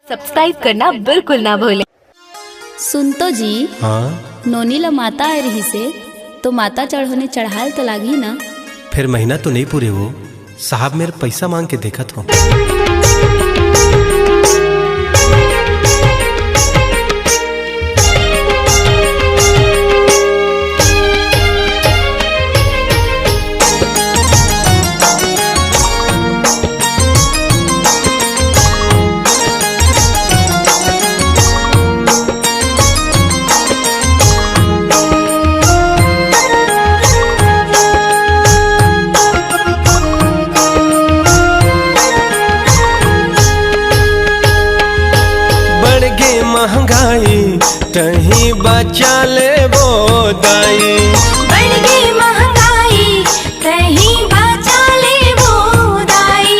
Subscribe करना बिल्कुल ना भूलें। सुनतो जी, हाँ, नोनी ला माता आ रही से तो माता चढ़ोने चढ़ाल तो लागी ना। फिर महीना तो नहीं पूरे हो साहब, मेरे पैसा मांग के देखा था। महंगाई कहीं बचा ले वो दाई, बढ़ गई महंगाई कहीं बचा ले वो दाई।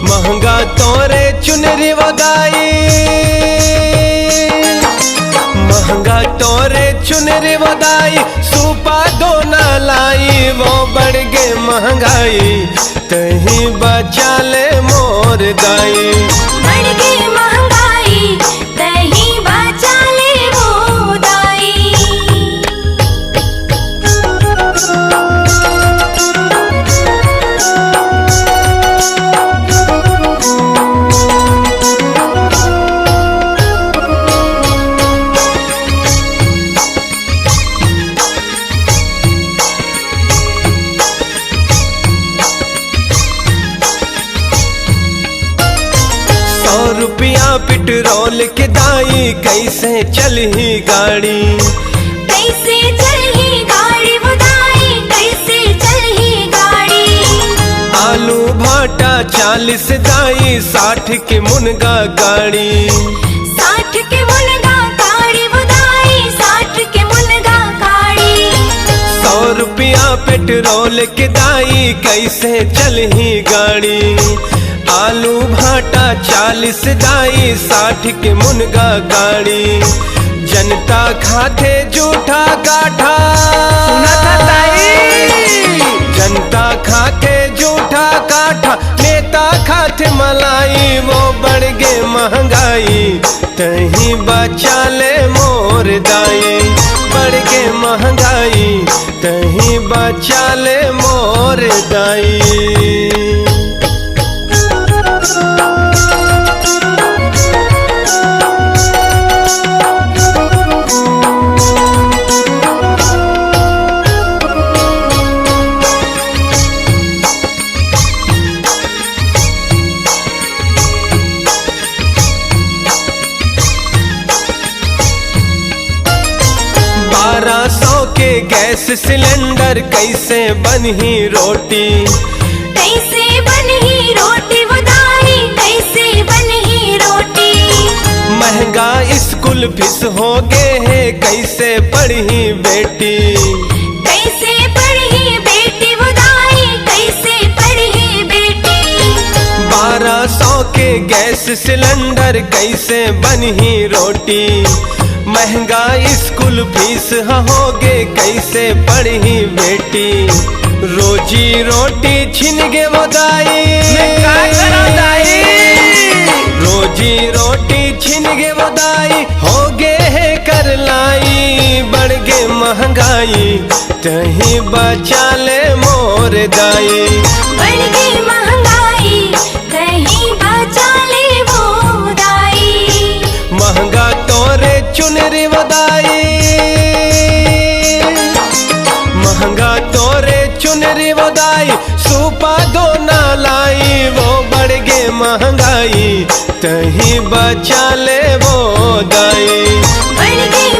महंगा तोरे चुनरी वो दाई, महंगा तोरे चुनरी वो दाई, सूपा दो ना लाई वो बढ़ गई महंगाई कहीं बचा ले मोर दाई। बढ़ गई महंगाई कहीं बचा ले वो दाई। रुपया पेट्रोल के दाई कैसे चलही गाड़ी, कैसे चलही गाड़ी वो दाई, कैसे चलही गाड़ी। आलू भाटा 40 दाई, 60 के मुनगा गाड़ी, 60 के मुनगा गाड़ी वो दाई, 60 के मुनगा गाड़ी। 100 रुपया पेट्रोल के दाई कैसे चलही गाड़ी, आलू भाटा 40 दाई, 60 के मुनगा गाड़ी। जनता खाते जूठा काठा, जनता खाते जूठा काठा, नेता खाते मलाई वो बढ़ गए महंगाई कहीं बचा ले मोर दाई। बढ़ गए महंगाई कहीं बचा ले मोर दाई। के गैस सिलेंडर कैसे बनही रोटी, कैसे बनही रोटी वो दाई, कैसे बनही रोटी। महंगा स्कूल फीस हो गए है कैसे पढ़ी बेटी, कैसे पढ़ी बेटी वो दाई, कैसे पढ़ी बेटी। 1200 के गैस सिलेंडर कैसे बनही रोटी, महंगा स्कूल फीस हो गए कैसे पढ़ी बेटी। रोजी रोटी छिन गे वो दाई, रोजी रोटी छिन गे वो दाई, हो गे है कर लाई। बढ़ गे महंगाई कहीं बचा ले मोर दाई। बढ़ गई महंगाई कहीं बचा ले वो दाई। महंगा तोरे चुनरी वो दाई, महंगा तोरे चुनरी वो दाई, सूपा दो ना लाई वो बढ़ गए महंगाई कहीं बचा ले वो दाई। बढ़ गई